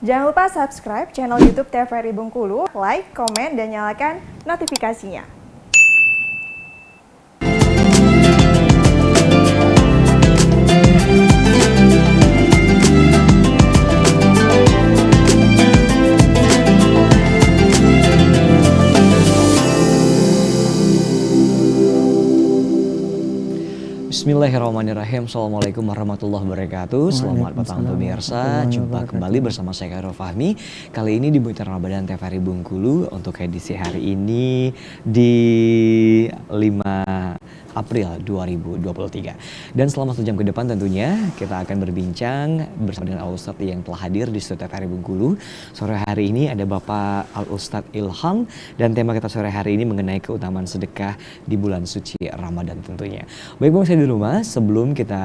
Jangan lupa subscribe channel YouTube TVRI Bengkulu, like, komen, dan nyalakan notifikasinya. Bismillahirrahmanirrahim. Assalamualaikum warahmatullahi wabarakatuh. Selamat petang pemirsa. Jumpa kembali bersama saya Khairul Fahmi. Kali ini di Buletin Ramadan TVRI Bengkulu untuk edisi hari ini di 5 April 2023. Dan selama 1 jam ke depan tentunya kita akan berbincang bersama dengan Al-Ustadz yang telah hadir di studio TVRI Bengkulu. Sore hari ini ada Bapak Al-Ustadz Ilham dan tema kita sore hari ini mengenai keutamaan sedekah di bulan suci Ramadan tentunya. Baik bang, saya di rumah sebelum kita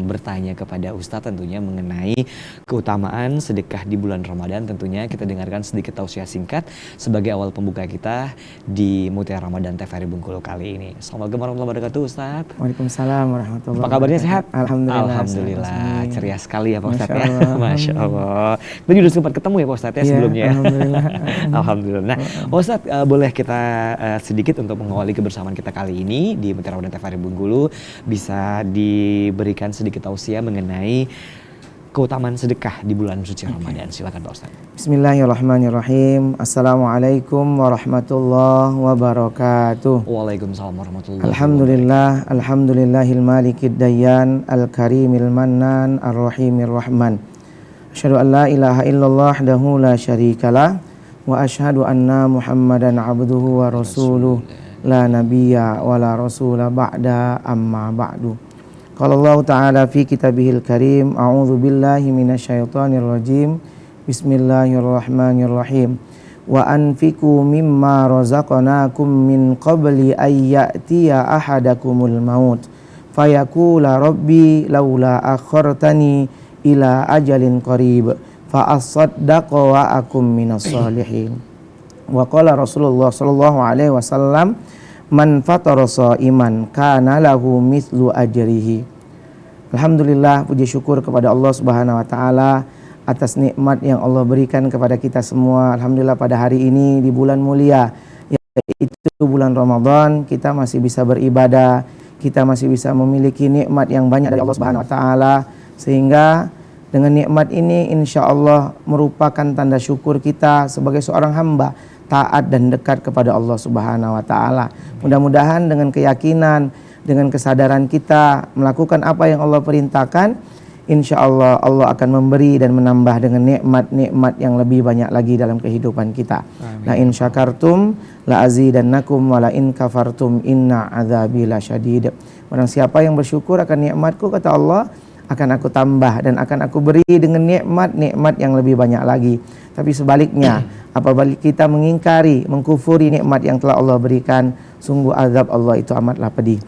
bertanya kepada Ustadz tentunya mengenai keutamaan sedekah di bulan Ramadan, tentunya kita dengarkan sedikit tausiah singkat sebagai awal pembuka kita di Mutiara Ramadan TVRI Bengkulu kali ini. Assalamualaikum warahmatullahi wabarakatuh Ustadz. Waalaikumsalam warahmatullahi wabarakatuh. Apa kabarnya, sehat? Alhamdulillah. Alhamdulillah, ceria sekali ya Pak Ustadz ya. Masya Allah. Masya Allah. Kita juga sempat ketemu ya Pak Ustadz ya sebelumnya. Alhamdulillah. Alhamdulillah. Nah Pak Ustadz, boleh kita sedikit untuk mengawali kebersamaan kita kali ini di Mutiara Ramadan TVRI Bengkulu, bisa diberikan sedikit tausiah mengenai keutamaan sedekah di bulan suci Ramadan. Silakan Pak Ustadz. Bismillahirrahmanirrahim. Assalamualaikum warahmatullahi wabarakatuh. Waalaikumsalam warahmatullahi wabarakatuh. Alhamdulillah, alhamdulillahil malikid dayyan, al-karimil mannan, ar-rahimir rahman. Asyhadu an la ilaha illallah wahdahu la syarikalah wa asyhadu anna Muhammadan abduhu wa rasuluh la nabiyya wa la rasula ba'da amma ba'du. Qala Allah Ta'ala fi kitabihil karim, a'udzu billahi minasyaitonir rajim. Bismillahirrahmanirrahim. Wa anfiqu mimma razaqnakum min qabli ay ya'tiya ahadakumul maut fayaqula rabbi laula akhartani ila ajalin qarib fa asaddaqu wa akum minas solihin. Wa qala Rasulullah sallallahu alaihi wasallam, man fatara shaiman kana lahu mithlu ajrihi. Alhamdulillah, puji syukur kepada Allah Subhanahu wa taala atas nikmat yang Allah berikan kepada kita semua. Alhamdulillah pada hari ini di bulan mulia yaitu bulan Ramadan, kita masih bisa beribadah, kita masih bisa memiliki nikmat yang banyak dari Allah Subhanahu wa taala, sehingga dengan nikmat ini insya Allah merupakan tanda syukur kita sebagai seorang hamba taat dan dekat kepada Allah Subhanahu wa taala. Mudah-mudahan dengan keyakinan, dengan kesadaran kita melakukan apa yang Allah perintahkan, insya Allah Allah akan memberi dan menambah dengan nikmat-nikmat yang lebih banyak lagi dalam kehidupan kita. Amin. La in syakartum la azidannakum wa la in kafartum inna adzabi lasyadid. Barang siapa yang bersyukur akan nikmatku, kata Allah, akan aku tambah dan akan aku beri dengan nikmat-nikmat yang lebih banyak lagi. Tapi sebaliknya, apabila kita mengingkari, mengkufuri nikmat yang telah Allah berikan, sungguh azab Allah itu amatlah pedih.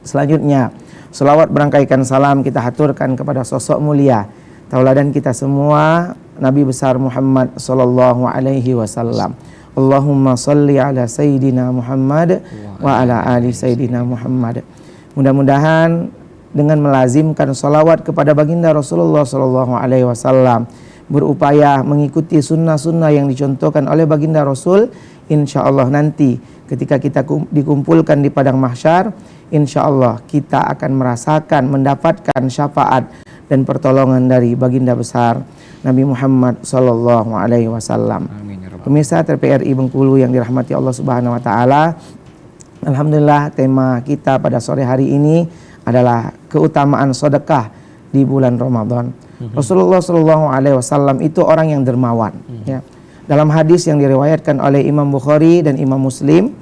Selanjutnya, selawat berangkaikan salam kita haturkan kepada sosok mulia, tauladan kita semua, Nabi besar Muhammad sallallahu alaihi wasallam. Allahumma salli ala sayyidina Muhammad wa ala ali sayyidina Muhammad. Mudah-mudahan dengan melazimkan salawat kepada baginda Rasulullah sallallahu alaihi wasallam, berupaya mengikuti sunnah-sunnah yang dicontohkan oleh baginda Rasul, insya Allah nanti ketika kita dikumpulkan di padang mahsyar, insya Allah kita akan merasakan, mendapatkan syafaat dan pertolongan dari baginda besar Nabi Muhammad sallallahu alaihi wasallam. Pemirsa TVRI Bengkulu yang dirahmati Allah Subhanahu wa taala, alhamdulillah tema kita pada sore hari ini adalah keutamaan sedekah di bulan Ramadan. Rasulullah sallallahu alaihi wasallam itu orang yang dermawan, ya. Dalam hadis yang diriwayatkan oleh Imam Bukhari dan Imam Muslim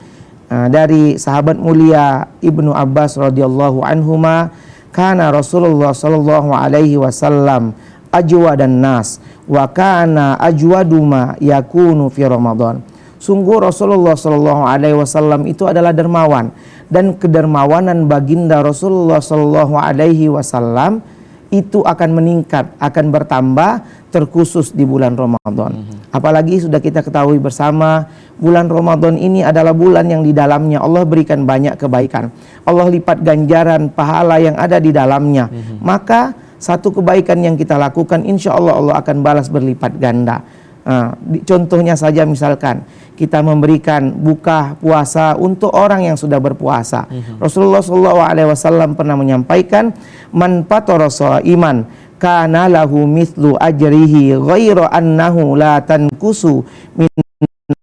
dari sahabat mulia Ibnu Abbas radhiyallahu anhuma, kana Rasulullah sallallahu alaihi wasallam ajwadan nas wa kana ajwadu ma yakunu fi Ramadan. Sungguh Rasulullah sallallahu alaihi wasallam itu adalah dermawan, dan kedermawanan baginda Rasulullah sallallahu alaihi wasallam itu akan meningkat, akan bertambah, terkhusus di bulan Ramadan. Apalagi sudah kita ketahui bersama, bulan Ramadan ini adalah bulan yang di dalamnya Allah berikan banyak kebaikan. Allah lipat ganjaran pahala yang ada di dalamnya. Maka satu kebaikan yang kita lakukan, insya Allah Allah akan balas berlipat ganda. Contohnya saja misalkan kita memberikan buka puasa untuk orang yang sudah berpuasa. Rasulullah SAW pernah menyampaikan, man fatara shaiman kana lahu mithlu ajrihi ghairu annahu la tankusu min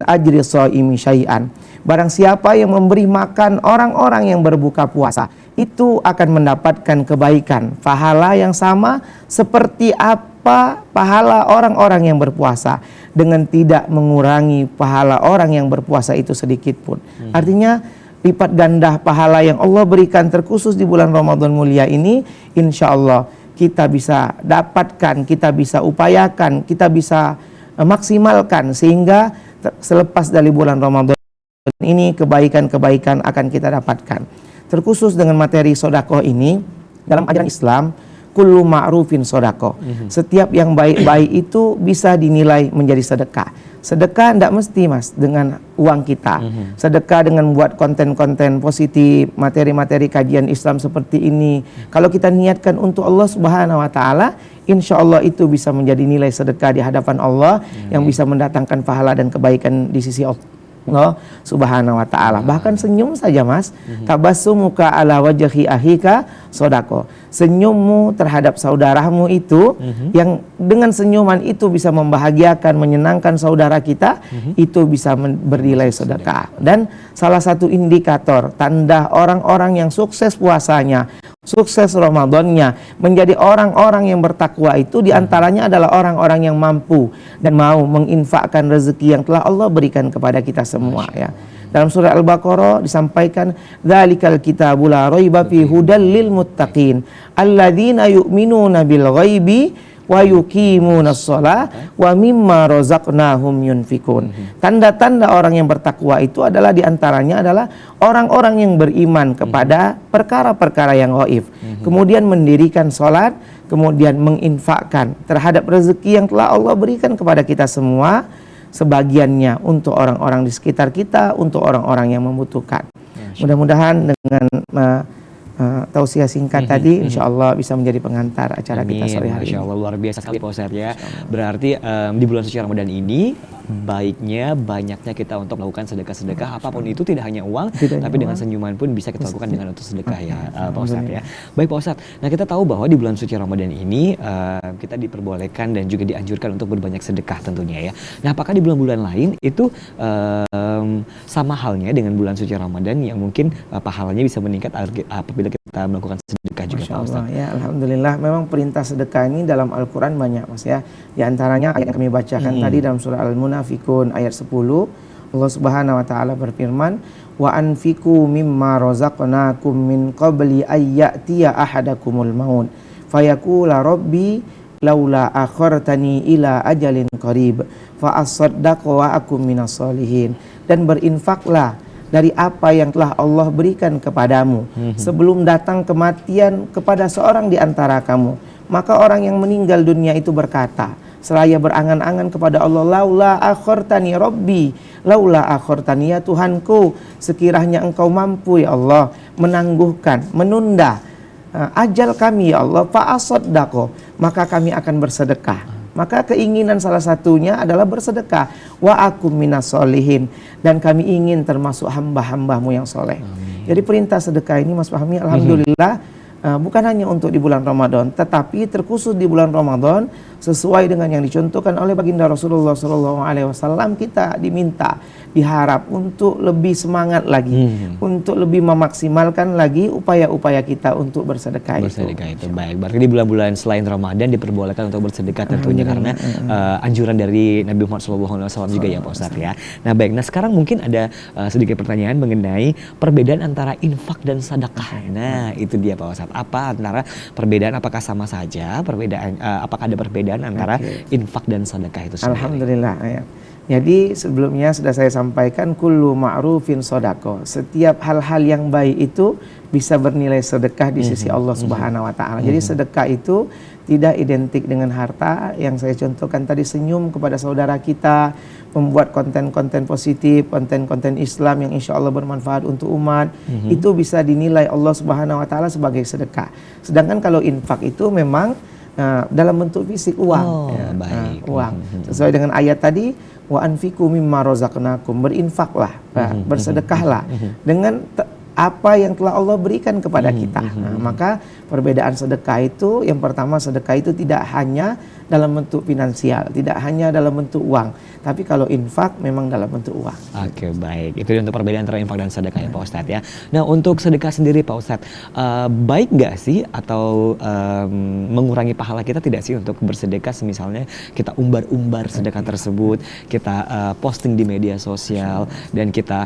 ajri shaimi syai'an. Barang siapa yang memberi makan orang-orang yang berbuka puasa, itu akan mendapatkan kebaikan, pahala yang sama seperti apa pahala orang-orang yang berpuasa, dengan tidak mengurangi pahala orang yang berpuasa itu sedikit pun. Artinya lipat ganda pahala yang Allah berikan terkhusus di bulan Ramadan mulia ini, insya Allah kita bisa dapatkan, kita bisa upayakan, kita bisa maksimalkan, sehingga selepas dari bulan Ramadan ini kebaikan-kebaikan akan kita dapatkan. Terkhusus dengan materi sodakoh ini, dalam ajaran Islam, kullu ma'rufin sodakoh. Setiap yang baik-baik itu bisa dinilai menjadi sedekah. Sedekah tidak mesti mas dengan uang kita. Sedekah dengan buat konten-konten positif, materi-materi kajian Islam seperti ini. Kalau kita niatkan untuk Allah Subhanahu Wa Taala, insya Allah itu bisa menjadi nilai sedekah di hadapan Allah yang bisa mendatangkan pahala dan kebaikan di sisi Allah Subhanahu Wa Taala. Bahkan senyum saja mas, tabassumuka ala wajhi ahika sodako. Senyummu terhadap saudaramu itu, yang dengan senyuman itu bisa membahagiakan, menyenangkan saudara kita, itu bisa bernilai sedekah. Dan salah satu indikator tanda orang-orang yang sukses puasanya, sukses Ramadannya, menjadi orang-orang yang bertakwa itu diantaranya adalah orang-orang yang mampu dan mau menginfakkan rezeki yang telah Allah berikan kepada kita semua ya. Dalam surah Al-Baqarah disampaikan, dzalikal kitabul la raiba fi hudal lil muttaqin alladzina yu'minuna bil ghaibi wa yuqimunas shalah wa mimma razaqnahum yunfikun. Tanda-tanda orang yang bertakwa itu adalah diantaranya adalah orang-orang yang beriman kepada perkara-perkara yang gaib, kemudian mendirikan salat, kemudian menginfakkan terhadap rezeki yang telah Allah berikan kepada kita semua, sebagiannya untuk orang-orang di sekitar kita, untuk orang-orang yang membutuhkan. Mudah-mudahan dengan tausiah singkat tadi, insya Allah bisa menjadi pengantar acara kita sore hari ini. Masya Allah, luar biasa sekali Pak Ustadz ya. Berarti di bulan suci Ramadan ini baiknya, banyaknya kita untuk melakukan sedekah-sedekah apapun itu, tidak hanya uang, tapi dengan senyuman pun bisa kita lakukan dengan untuk sedekah ya Pak Ustadz ya. Baik Pak Ustadz, nah kita tahu bahwa di bulan suci Ramadan ini kita diperbolehkan dan juga dianjurkan untuk berbanyak sedekah tentunya ya. Nah apakah di bulan-bulan lain itu sama halnya dengan bulan suci Ramadan yang mungkin pahalanya bisa meningkat apabila kita melakukan sedekah juga Pak Ustadz? Ya, alhamdulillah, memang perintah sedekah ini dalam Al-Quran banyak mas ya. Di antaranya ayat yang kami bacakan tadi dalam surah Al-Munafikun ayat 10, Allah Subhanahu Wa Taala berfirman, wa anfiqu mimma razaqnakum min qabli ayyatiya ahadakumul maut fayaqula rabbi laula akhartani ila ajalin qarib fa asaddaq wa akum minas solihin. Dan berinfaklah dari apa yang telah Allah berikan kepadamu sebelum datang kematian kepada seorang di antara kamu. Maka orang yang meninggal dunia itu berkata, seraya berangan-angan kepada Allah, laula akhartani rabbi, laula akhartani ya Tuhanku, sekiranya engkau mampu ya Allah menangguhkan, menunda ajal kami ya Allah, fa asaddaqo, maka kami akan bersedekah. Maka keinginan salah satunya adalah bersedekah. Wa akum minas solihin, dan kami ingin termasuk hamba-hambamu yang soleh. Jadi perintah sedekah ini Mas Fahmi, alhamdulillah, bukan hanya untuk di bulan Ramadan, tetapi terkhusus di bulan Ramadan sesuai dengan yang dicontohkan oleh baginda Rasulullah SAW, kita diminta, diharap untuk lebih semangat lagi, untuk lebih memaksimalkan lagi upaya-upaya kita untuk bersedekah itu. Baik, berarti di bulan-bulan selain Ramadan diperbolehkan untuk bersedekah tentunya karena anjuran dari Nabi Muhammad SAW juga ya Pak Ustadz ya. Nah baik, nah sekarang mungkin ada sedikit pertanyaan mengenai perbedaan antara infak dan sedekah. Nah itu dia Pak Ustadz. Apa antara perbedaan, apakah sama saja perbedaan, apakah ada perbedaan antara infak dan sedekah itu sendiri? Alhamdulillah ya. Jadi sebelumnya sudah saya sampaikan, kullu ma'rufin sodako. Setiap hal-hal yang baik itu bisa bernilai sedekah di sisi Allah Subhanahu Wa Taala. Jadi sedekah itu tidak identik dengan harta. Yang saya contohkan tadi, senyum kepada saudara kita, membuat konten-konten positif, konten-konten Islam yang insya Allah bermanfaat untuk umat, itu bisa dinilai Allah Subhanahu Wa Taala sebagai sedekah. Sedangkan kalau infak itu memang dalam bentuk fisik, uang, baik. Uang. Sesuai dengan ayat tadi, wa anfiqu mimma razaqnakum, berinfaklah, bersedekahlah dengan apa yang telah Allah berikan kepada kita. Nah, maka perbedaan sedekah itu, yang pertama, sedekah itu tidak hanya dalam bentuk finansial, tidak hanya dalam bentuk uang, tapi kalau infak memang dalam bentuk uang. Oke, baik. Itu untuk perbedaan antara infak dan sedekah ya Pak Ustadz ya. Nah, untuk sedekah sendiri Pak Ustadz, baik nggak sih atau mengurangi pahala kita tidak sih untuk bersedekah? Misalnya kita umbar-umbar sedekah tersebut, kita posting di media sosial, dan kita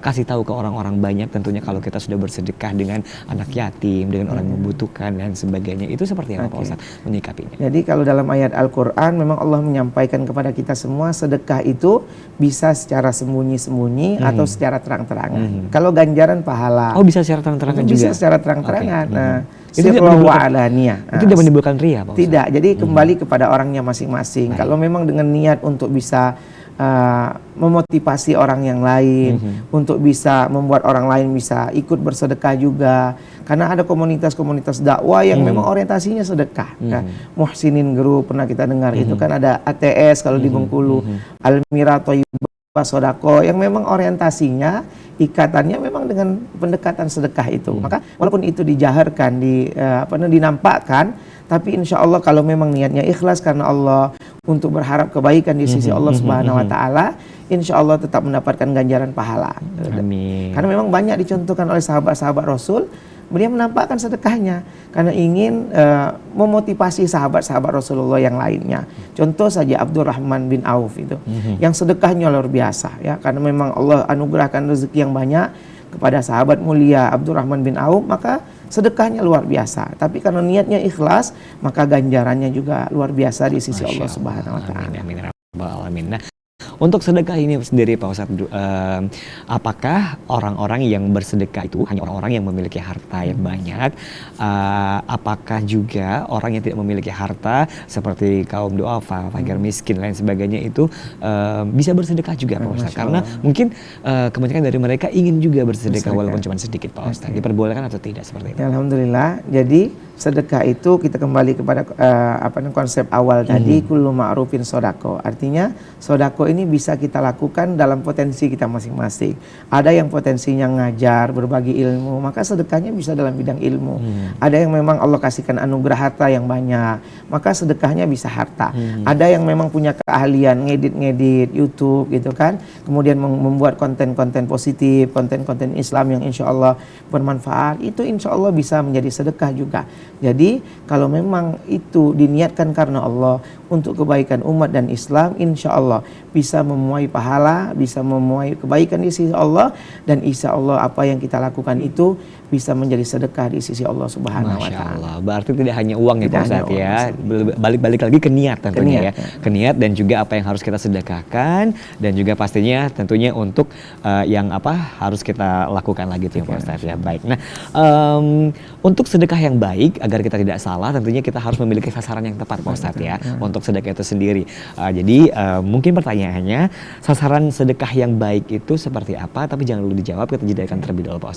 kasih tahu ke orang-orang banyak, tentunya kalau kita sudah bersedekah dengan anak yatim, dengan orang membutuhkan dan sebagainya. Itu seperti apa Pak Ustadz menyikapinya? Jadi kalau dalam ayat Al-Quran memang Allah menyampaikan kepada kita semua, sedekah itu bisa secara sembunyi-sembunyi atau secara terang-terangan. Kalau ganjaran pahala, bisa secara terang-terangan juga? Bisa secara terang-terangan. Nah, itu tidak menimbulkan ria Pak Ustadz? Tidak, jadi kembali kepada orangnya masing-masing. Kalau memang dengan niat untuk bisa memotivasi orang yang lain, untuk bisa membuat orang lain bisa ikut bersedekah juga, karena ada komunitas-komunitas dakwah yang memang orientasinya sedekah. Muhsinin Group pernah kita dengar, itu kan ada ATS kalau di Bengkulu, Almira Thayyibah Sodako, yang memang orientasinya, ikatannya memang dengan pendekatan sedekah itu. Maka walaupun itu dijaharkan, dinampakkan, tapi insya Allah kalau memang niatnya ikhlas karena Allah, untuk berharap kebaikan di sisi Allah Subhanahu Wa Taala, insya Allah tetap mendapatkan ganjaran pahala. Amin. Karena memang banyak dicontohkan oleh sahabat-sahabat Rasul, beliau menampakkan sedekahnya karena ingin memotivasi sahabat-sahabat Rasulullah yang lainnya. Contoh saja Abdurrahman bin Auf itu, yang sedekahnya luar biasa ya, karena memang Allah anugerahkan rezeki yang banyak kepada sahabat mulia Abdurrahman bin Auf, maka sedekahnya luar biasa. Tapi karena niatnya ikhlas, maka ganjarannya juga luar biasa di sisi Allah Subhanahu Wa Taala. Amin, amin. Nah, untuk sedekah ini sendiri Pak Ustadz, apakah orang-orang yang bersedekah itu hanya orang-orang yang memiliki harta yang banyak? Apakah juga orang yang tidak memiliki harta seperti kaum duafa, fakir miskin, lain sebagainya itu bisa bersedekah juga Pak Ustadz? Karena mungkin kebanyakan dari mereka ingin juga bersedekah walaupun cuma sedikit Pak Ustadz. Diperbolehkan atau tidak seperti itu? Ya, alhamdulillah. Jadi sedekah itu kita kembali kepada konsep awal tadi, kullu ma'rufin sodako. Artinya sodako ini bisa kita lakukan dalam potensi kita masing-masing. Ada yang potensinya ngajar, berbagi ilmu, maka sedekahnya bisa dalam bidang ilmu. Ada yang memang Allah kasihkan anugerah harta yang banyak, maka sedekahnya bisa harta. Ada yang memang punya keahlian ngedit YouTube gitu kan, kemudian membuat konten-konten positif, konten-konten Islam yang insya Allah bermanfaat, itu insya Allah bisa menjadi sedekah juga. Jadi kalau memang itu diniatkan karena Allah untuk kebaikan umat dan Islam, insya Allah bisa memuai pahala, bisa memuai kebaikan di sisi Allah, dan insya Allah apa yang kita lakukan itu bisa menjadi sedekah di sisi Allah Subhanahu Wa Taala. Berarti tidak hanya uang ya Pak Ustadz ya, balik-balik lagi ke niat tentunya ya. Ke niat dan juga apa yang harus kita sedekahkan, dan juga pastinya tentunya untuk yang harus kita lakukan lagi tuh ya Pak Ustadz ya. Baik. Nah, untuk sedekah yang baik agar kita tidak salah, tentunya kita harus memiliki sasaran yang tepat Pak Ustadz ya untuk sedekah itu sendiri. Jadi mungkin pertanyaannya, sasaran sedekah yang baik itu seperti apa? Tapi jangan dulu dijawab, kita jadikan terlebih dahulu Pak Ustadz.